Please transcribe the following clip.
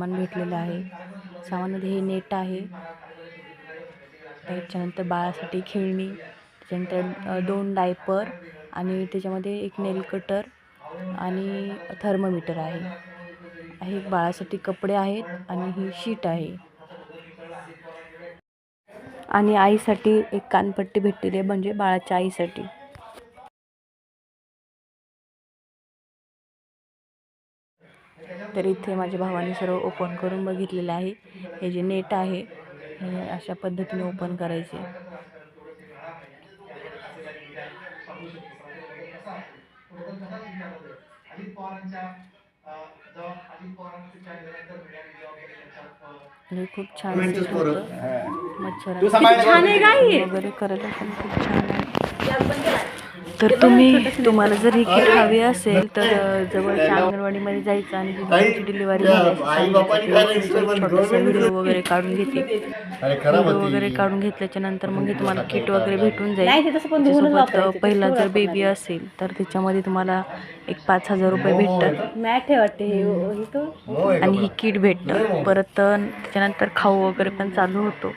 सामान भेटलेलं आहे. सामानामध्ये हे नेट आहे, त्याच्यानंतर बाळासाठी खेळणी, त्याच्यानंतर 2 डायपर आणि त्याच्यामध्ये एक नेल कटर आणि थर्मोमीटर आहे. एक बाळासाठी कपडे आहेत आणि ही शीट आहे. आणि आईसाठी एक कानपट्टी भेटलेली आहे, म्हणजे बाळाच्या आईसाठी. तर इथे माझ्या भावाने सर्व ओपन करून बघितलेलं आहे. हे जे नेट आहे हे अशा पद्धतीने ओपन करायचे. म्हणजे खूप छान सेट होतं. मच्छर वगैरे करायला पण खूप छान आहे. तर तुम्हाला जर ही किट हवी असेल तर जवळच्या अंगणवाडीमध्ये जायचं आणि तुमची डिलिव्हरी झाली छोटासा व्हिडिओ वगैरे काढून घेते. व्हिडिओ वगैरे काढून घेतल्याच्या नंतर मग तुम्हाला किट वगैरे भेटून जाईल. त्याच्यासोबत पहिला जर बेबी असेल तर त्याच्यामध्ये तुम्हाला एक 5,000 रुपये भेटतात आणि ही किट भेटतं. परत त्याच्यानंतर खाऊ वगैरे पण चालू होतो.